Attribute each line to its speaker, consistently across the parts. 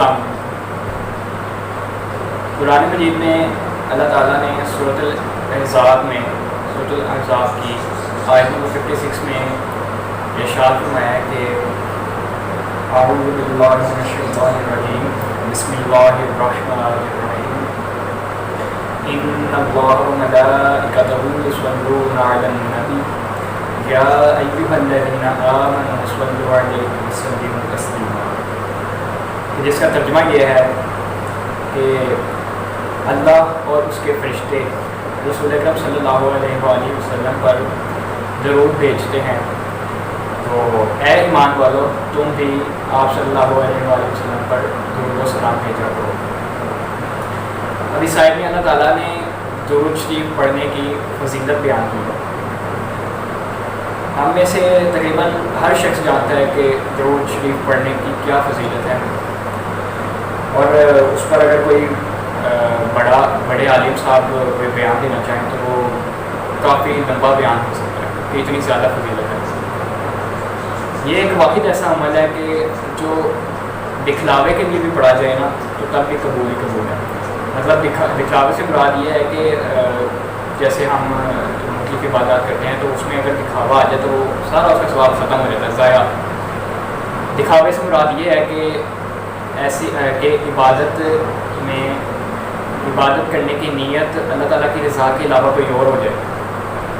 Speaker 1: السلام علیکم۔ قرآن مجید میں اللہ تعالیٰ نے سورۃ الاحزاب کی آیت نمبر 56 میں ارشاد فرمایا ہے کہ اعوذ باللہ من الشیطان الرجیم بسم اللہ الرحمن الرحیم ان اللہ وملائکتہ یصلون علی النبی یا ایھا الذین آمنوا صلوا علیہ وسلموا تسلیما، جس کا ترجمہ یہ ہے کہ اللہ اور اس کے فرشتے رسول اکرم صلی اللہ علیہ وآلہ وسلم پر درود بھیجتے ہیں، تو اے ایمان والو تم بھی آپ صلی اللہ علیہ وآلہ وسلم پر درود و سلام بھیجا کرو۔ اب اس آیت میں اللہ تعالیٰ نے درود شریف پڑھنے کی فضیلت بیان کی ہے۔ ہم میں سے تقریباً ہر شخص جانتا ہے کہ درود شریف پڑھنے کی کیا فضیلت ہے، اور اس پر اگر کوئی بڑے عالم صاحب کوئی بیان دینا چاہیں تو وہ کافی لمبا بیان ہو سکتا ہے کہ اتنی زیادہ فضیلت ہے۔ یہ ایک واحد ایسا عمل ہے کہ جو دکھلاوے کے لیے بھی پڑھا جائے نا تو تب بھی قبول ہی قبول ہے۔ مطلب دکھلاوے سے مراد یہ ہے کہ جیسے ہم مختلف عبادات کرتے ہیں تو اس میں اگر دکھاوا آ جائے تو وہ سارا اس کا ثواب ختم ہو جاتا ہے، ضائع۔ دکھاوے سے مراد یہ ہے کہ ایسی کہ عبادت کرنے کی نیت اللہ تعالیٰ کی رضا کے علاوہ کوئی اور ہو جائے۔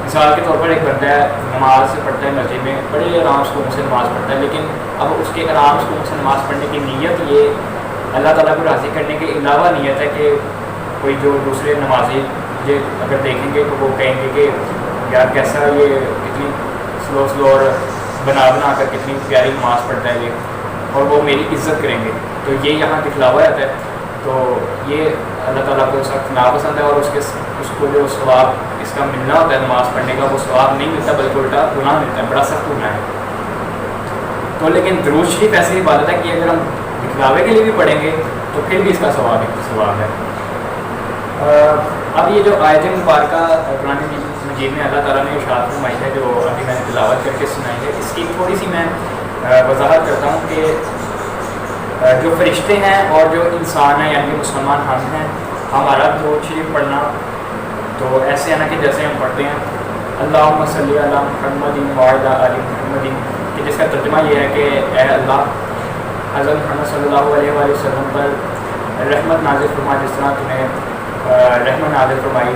Speaker 1: مثال کے طور پر ایک بندہ ہے، نماز پڑھتا ہے مسجد میں، بڑے آرام سکون سے نماز پڑھتا ہے، لیکن اب اس کے آرام سکون سے نماز پڑھنے کی نیت یہ اللہ تعالیٰ کو راضی کرنے کے علاوہ نیت ہے کہ کوئی جو دوسرے نمازی یہ اگر دیکھیں گے تو وہ کہیں گے کہ یار کیسا یہ کتنی سلو اور بنا کر کتنی پیاری نماز پڑھتا ہے یہ، اور وہ میری عزت کریں گے، تو یہ یہاں دکھلاوا جاتا ہے۔ تو یہ اللہ تعالیٰ کو سخت ناپسند ہے، اور اس کو جو ثواب اس کا ملنا ہوتا ہے نماز پڑھنے کا وہ ثواب نہیں ملتا بلکہ الٹا گناہ ملتا ہے، بڑا سخت گناہ ہے۔ تو لیکن درود شریف ایسی عبادت ہے کہ اگر ہم دکھلاوے کے لیے بھی پڑھیں گے تو پھر بھی اس کا ثواب ہے۔ اب یہ جو آیت مبارکہ قرآن مجید میں اللہ تعالیٰ نے ارشاد فرمائی ہے جو ابھی میں نے تلاوت کر کے سنائی ہے، اس کی تھوڑی سی میں وضاحت کرتا ہوں کہ جو فرشتے ہیں اور جو انسان ہیں یعنی کہ مسلمان ہم ہیں، ہمارا درود شریف پڑھنا تو ایسے ہے نا کہ جیسے ہم پڑھتے ہیں اللہم صلی علی محمد وعلی آل محمد، کہ جس کا ترجمہ یہ ہے کہ اے اللہ حضرت محمد صلی اللہ علیہ وآلہ وسلم پر رحمت نازل فرما، جس طرح تمہیں رحمت نازل فرمائی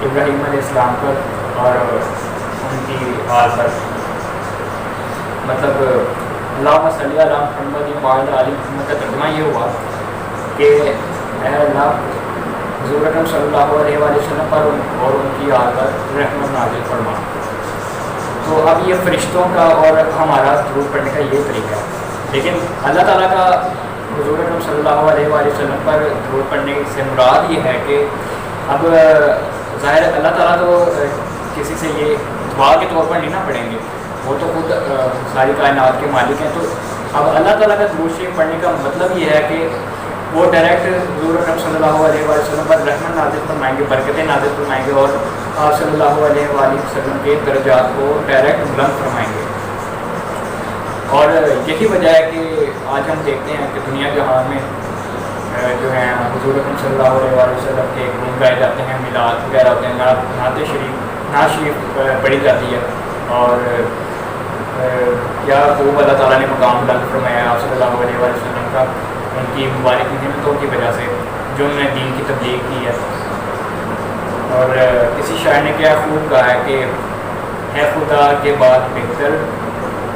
Speaker 1: ابراہیم علیہ السلام پر اور ان کی آل پر۔ مطلب اللہم صلی علی محمد وعلی آل محمد کا ترجمہ یہ ہوا کہ اے اللہ حضور اکرم صلی اللہ علیہ وآلہ وسلم پر اور ان کی آل پر رحمت نازل فرما۔ تو اب یہ فرشتوں کا اور ہمارا درود پڑھنے کا یہ طریقہ ہے، لیکن اللہ تعالیٰ کا حضور اکرم صلی اللہ علیہ وآلہ وسلم پر درود پڑھنے سے مراد یہ ہے کہ اب ظاہر اللہ تعالیٰ تو کسی سے یہ دعا کے طور پر نہیں نہ پڑھیں گے، وہ تو خود ساری کائنات کے مالک ہیں۔ تو اب اللہ تعالیٰ کا درود شریف پڑھنے کا مطلب یہ ہے کہ وہ ڈائریکٹ حضور اکرم صلی اللہ علیہ وآلہ وسلم پر رحمت نازل فرمائیں گے، برکتیں نازل فرمائیں گے، اور آپ صلی اللہ علیہ وآلہ وسلم کے درجات کو ڈائریکٹ بلند فرمائیں گے۔ اور یہی وجہ ہے کہ آج ہم دیکھتے ہیں کہ دنیا جہان میں جو ہیں حضور اکرم صلی اللہ علیہ وآلہ وسلم کے گن گائے جاتے ہیں، میلاد وغیرہ ہوتے ہیں، نعت شریف پڑھی جاتی ہے، اور کیا خوب اللہ تعالیٰ نے مقام بلند فرمایا آپ صلی اللہ علیہ وآلہ وسلم کا ان کی مبارک محنتوں کی وجہ سے جو انہوں نے دین کی تبلیغ کی ہے۔ اور کسی شاعر نے کیا خوب کہا ہے کہ ہے خدا کے بعد بہتر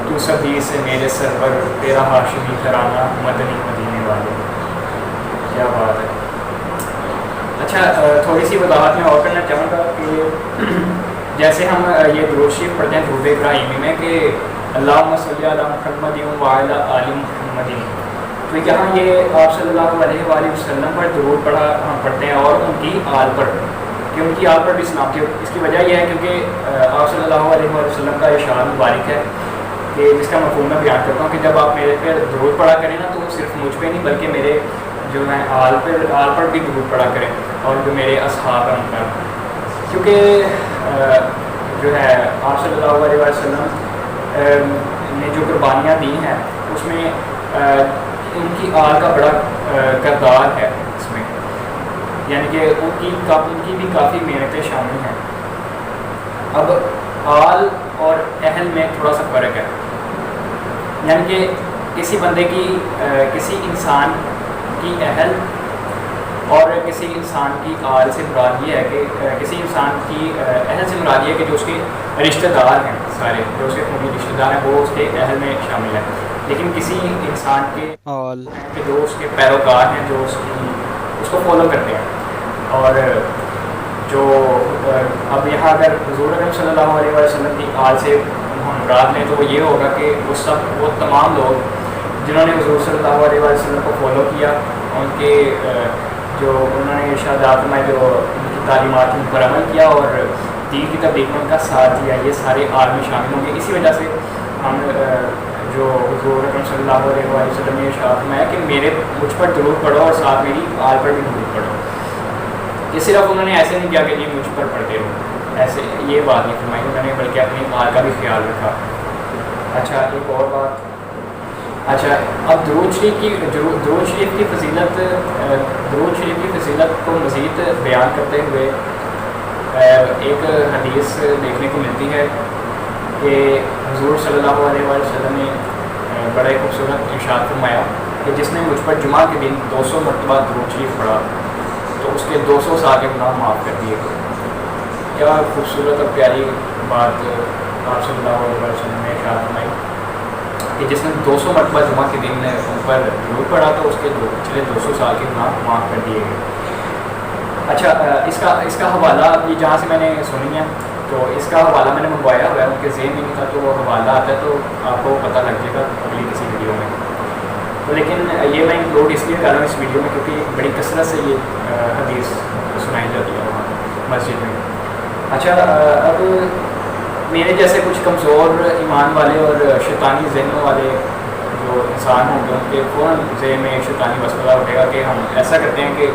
Speaker 1: تو سبھی سے میرے سرور تیرا ہاشمی گھرانہ مدنی مدینے والے۔ کیا بات ہے۔ اچھا تھوڑی سی وضاحت میں اور کرنا چاہوں گا کہ جیسے ہم یہ درود شریف پڑھتے ہیں درود ابراہیمی میں کہ اللہم صلی علی محمد وعلی آل محمد، تو یہاں یہ آپ صلی اللہ علیہ وآلہ وسلم پر درود پڑھتے ہیں اور ان کی آل پر، کہ ان کی آل پر بھی سلامتی ہو۔ اس کی وجہ یہ ہے کیونکہ آپ صلی اللہ علیہ وآلہ وسلم کا ارشاد مبارک ہے کہ جس کا مفہوم میں بیان کرتا ہوں کہ جب آپ میرے پہ درود پڑھا کریں نا تو صرف مجھ پہ نہیں بلکہ میرے جو ہیں آل پر بھی درود پڑھا کریں، اور جو میرے اصحاب ہیں ان پر، کیونکہ جو ہے آپ صلی اللہ علیہ وسلم نے جو قربانیاں دی ہیں اس میں ان کی آل کا بڑا کردار ہے اس میں، یعنی کہ ان کی بھی کافی محنتیں شامل ہیں۔ اب آل اور اہل میں تھوڑا سا فرق ہے، یعنی کہ کسی بندے کی کسی انسان کی اہل اور کسی انسان کی آل سے مراد یہ ہے کہ کسی انسان کی اہل سے مراد یہ ہے کہ جو اس کے رشتہ دار ہیں، سارے جو اس کے خونی رشتہ دار ہیں وہ اس کے اہل میں شامل ہیں، لیکن کسی انسان کے آل کہ جو اس کے پیروکار ہیں، جو اس کو فالو کرتے ہیں۔ اور جو اب یہاں اگر حضور اکرم صلی اللہ علیہ وسلم کی آل سے ہم مراد لیں تو وہ یہ ہوگا کہ وہ تمام لوگ جنہوں نے حضور صلی اللہ علیہ وسلم کو فالو کیا، ان کے جو انہوں نے ارشادات میں جو ان کی تعلیمات ان پر عمل کیا اور دین کی تبلیغ میں ان کا ساتھ دیا، یہ سارے آل میں شامل ہوں گے۔ اسی وجہ سے ہم جو حضور اکرم صلی اللہ علیہ وسلم نے ارشاد میں کہ مجھ پر درود پڑھو اور ساتھ میری آل پر بھی درود پڑھو۔ یہ صرف انہوں نے ایسے نہیں کیا کہ یہ مجھ پر پڑھتے ہو، ایسے یہ بات نہیں فرمائی انہوں نے، بلکہ اپنی آل کا بھی خیال رکھا۔ اچھا ایک اور بات، اچھا اب درود شریف کی فضیلت کو مزید بیان کرتے ہوئے ایک حدیث دیکھنے کو ملتی ہے کہ حضور صلی اللہ علیہ وسلم نے بڑے خوبصورت ارشاد فرمایا کہ جس نے مجھ پر جمعہ کے دن 200 مرتبہ درود شریف پڑھا تو اس کے 200 سال کے گناہ معاف کر دیے گئے۔ کیا خوبصورت اور پیاری بات آپ صلی اللہ علیہ وسلم نے ارشاد فرمائی کہ جس نے 200 مرتبہ جمعہ کے دن ان پر درود پڑھا تو اس کے پچھلے 200 سال کے گناہ معاف کر دیے گئے۔ اچھا اس کا حوالہ یہ جہاں سے میں نے سنی ہے تو اس کا حوالہ میں نے منگوایا ہوا ہے، ان کے ذہن میں نہیں تھا تو وہ حوالہ آتا ہے تو آپ کو پتہ لگ جائے گا اگلی کسی ویڈیو میں۔ تو لیکن یہ میں انکلوڈ اس لیے کر رہا ہوں اس ویڈیو میں کیونکہ بڑی کثرت سے یہ حدیث سنائی جاتی ہے وہاں مسجد میں۔ اچھا اب میرے جیسے کچھ کمزور ایمان والے اور شیطانی ذہنوں والے جو انسان ہوں گے ان کے فوراً ذہن میں شیطانی وسوسہ اٹھے گا کہ ہم ایسا کرتے ہیں کہ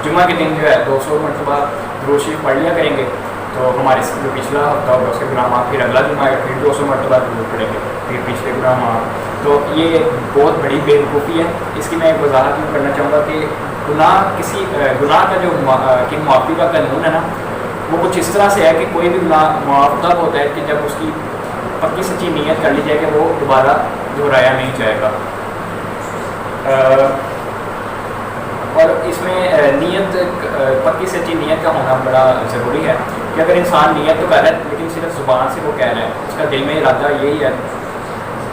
Speaker 1: جمعہ کے دن جو ہے 200 مرتبہ درود شریف پڑھ لیا کریں گے تو ہمارے جو پچھلا ہفتہ ہوگا اس کے گناہ معاف، پھر اگلا جمعہ ہے پھر 200 مرتبہ درود پڑھیں گے پھر پچھلے گناہ معاف۔ تو یہ بہت بڑی بے وقوفی ہے۔ اس کی میں ایک وضاحت یوں کرنا چاہوں گا کہ گناہ کا جو کی معافی کا قانون ہے نا وہ کچھ اس طرح سے ہے کہ کوئی بھی گناہ معاف تب ہوتا ہے کہ جب اس کی پکی سچی نیت کر لی جائے کہ وہ دوبارہ دہرایا نہیں جائے گا۔ اور اس میں نیت پکی سچی نیت کا ہونا بڑا ضروری ہے کہ اگر انسان نیت تو کر رہا ہے لیکن صرف زبان سے وہ کہہ رہا ہے، اس کا دل میں ارادہ یہی ہے،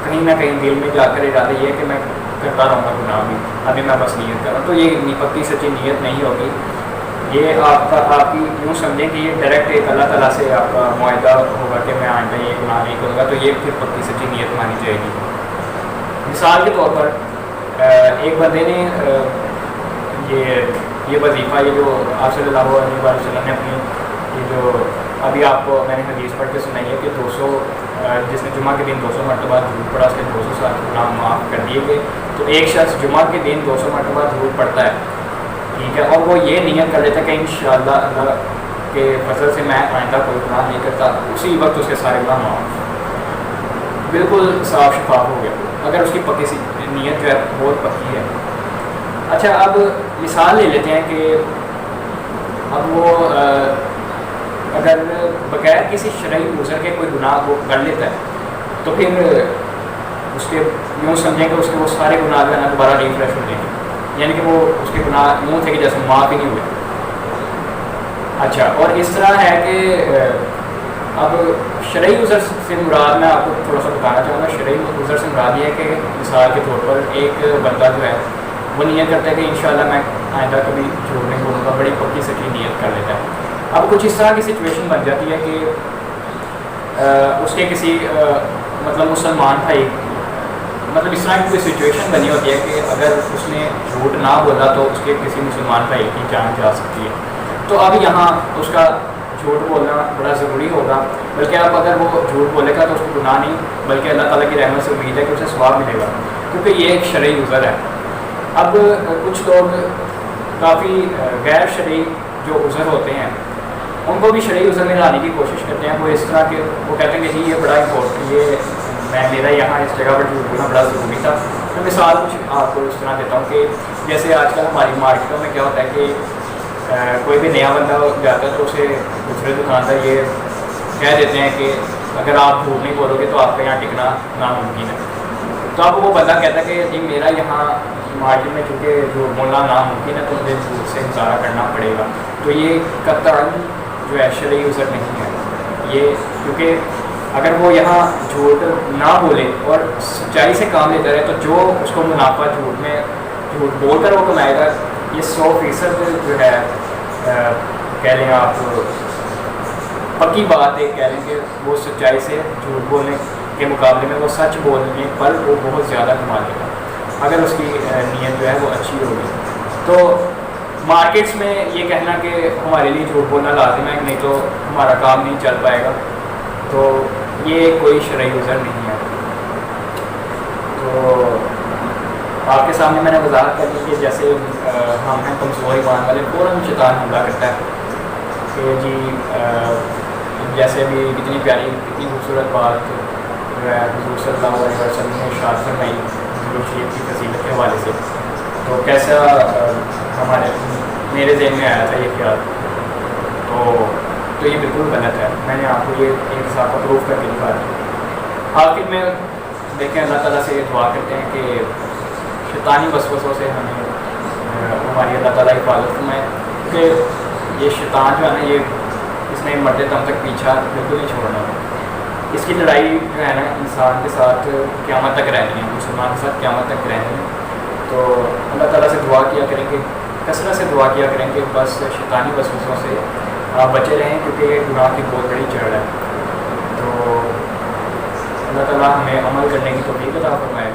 Speaker 1: کہیں نہ کہیں دل میں جا کر ارادہ یہ ہے کہ میں کرتا رہوں گا گناہ بھی، ابھی میں بس نیت کر رہا ہوں، تو یہ پکی سچی نیت نہیں ہوگی۔ یہ آپ کی یوں سمجھیں کہ یہ ڈائریکٹ ایک اللہ تعالیٰ سے آپ کا معاہدہ ہوگا کہ میں آئندہ یہ گناہ نہیں کروں گا، تو یہ پھر پکی سچی نیت مانی جائے گی۔ مثال کے طور پر ایک بندے نے یہ وظیفہ یہ جو آپ صلی اللہ علیہ وسلم نے اپنی یہ جو ابھی آپ کو میں نے حدیث پڑھ کے سنائی ہے کہ 200 جس نے جمعہ کے دن 200 مرتبہ درود پڑھا اس کے 200 سال کے گناہ معاف کر دیے گئے۔ تو ایک شخص جمعہ کے دن 200 مرتبہ درود پڑھتا ہے، ٹھیک ہے، اور وہ یہ نیت کر لیتا ہے کہ انشاءاللہ اللہ کے فضل سے میں آئندہ کوئی گناہ نہیں کرتا، اسی وقت اس کے سارے گناہ معاف، بالکل صاف شفاف ہو گیا اگر اس کی پکی سی نیت جو ہے بہت پکی ہے۔ اچھا اب مثال لے لیتے ہیں کہ اب وہ اگر بغیر کسی شرعی عذر کے کوئی گناہ وہ کر لیتا ہے تو پھر اس کے یوں سمجھیں کہ اس کے وہ سارے گناہ جو ہے نا دوبارہ ریفریش ہو جائیں گے، یعنی کہ وہ اس کے گناہ یوں تھے کہ جیسے معاف ہی نہیں ہوئے۔ اچھا اور اس طرح ہے کہ اب شرعی عذر سے مراد میں آپ کو تھوڑا سا بتانا چاہوں گا۔ شرعی عذر سے مراد یہ ہے کہ مثال کے طور پر ایک بندہ جو ہے وہ نیت کرتا ہے کہ انشاءاللہ میں آئندہ کبھی جھوٹ نہیں بولوں گا، بڑی پکی سچی نیت کر لیتا ہے۔ اب کچھ اس طرح کی سچویشن بن جاتی ہے کہ اس کے کسی مطلب مسلمان بھائی مطلب اس طرح کی کوئی سچویشن بنی ہوتی ہے کہ اگر اس نے جھوٹ نہ بولا تو اس کے کسی مسلمان بھائی کی جان جا سکتی ہے، تو اب یہاں اس کا جھوٹ بولنا بڑا ضروری ہوگا، بلکہ اب اگر وہ جھوٹ بولے گا تو اس کو گناہ نہیں بلکہ اللہ تعالیٰ کی رحمت سے امید ہے کہ اسے ثواب ملے گا، کیونکہ یہ ایک شرعی عذر ہے۔ اب کچھ لوگ کافی غیر شرعی جو عذر ہوتے ہیں ان کو بھی شرعی عذر میں لانے کی کوشش کرتے ہیں۔ وہ اس طرح کے وہ کہتے ہیں کہ جی یہ بڑا امپورٹنٹ، یہ میرا یہاں اس جگہ پر جھوٹ بولنا بڑا ضروری تھا، میں مثال کچھ آپ کو اس طرح دیتا ہوں کہ جیسے آج کل ہماری مارکیٹوں میں کیا ہوتا ہے کہ کوئی بھی نیا بندہ جاتا ہے تو اسے دوسرے دکاندار یہ کہہ دیتے ہیں کہ اگر آپ جھوٹ نہیں بولو گے تو آپ کا یہاں ٹکنا ناممکن ہے. تو اب وہ بندہ کہتا ہے کہ جی میرا یہاں مارکیٹ میں چونکہ جھوٹ بولنا ناممکن ہے تو مجھے جھوٹ سے مظاہرہ کرنا پڑے گا. تو یہ قطعاً جو ہے شرعی عذر نہیں ہے یہ, کیونکہ اگر وہ یہاں جھوٹ نہ بولے اور سچائی سے کام لیتا رہے تو جو اس کو منافع جھوٹ بول کر وہ کمائے گا یہ 100% جو ہے کہہ لیں آپ پکی بات ہے, کہہ لیں کہ وہ سچائی سے جھوٹ بولنے کے مقابلے میں وہ سچ بولنے پر وہ بہت زیادہ کما لے گا اگر اس کی نیت جو ہے وہ اچھی ہوگی. تو مارکیٹس میں یہ کہنا کہ ہمارے لیے جھوٹ بولنا لازم ہے نہیں تو ہمارا کام نہیں چل پائے گا, تو یہ کوئی شرعی عذر نہیں ہے. تو آپ کے سامنے میں نے وضاحت کر دی کہ جیسے ہم ہیں کمزور ایمان والے, فوراً شیطان حملہ کرتا ہے کہ جی جیسے بھی کتنی پیاری کتنی خوبصورت بات جو ہے حضور صلی اللہ علیہ وسلم نے ارشاد فرمائی حضور شریف کی فضیلت کے حوالے سے, تو کیسا میرے ذہن میں آیا تھا یہ خیال, تو یہ بالکل غلط ہے. میں نے آپ کو یہ ایک حساب کا پروف کر کے دکھا دیا. آخر میں دیکھیں اللہ تعالیٰ سے یہ دعا کرتے ہیں کہ شیطانی وسوسوں سے ہمیں ہماری اللہ تعالیٰ حفاظت فرمائے, کیونکہ یہ شیطان جو ہے نا یہ اس نے مرتے دم تک پیچھا بالکل نہیں چھوڑنا. اس کی لڑائی جو ہے نا انسان کے ساتھ قیامت تک رہنی ہے, مسلمان کے ساتھ قیامت تک رہنی ہے. تو اللہ تعالیٰ سے دعا کیا کریں کہ کثرت سے دعا کیا کریں کہ بس شیطانی وسوسوں سے آپ بچے رہیں, کیونکہ یہ گناہ کی بہت بڑی جڑ ہے. تو اللہ تعالیٰ ہمیں عمل کرنے کی توفیق عطا فرمائے.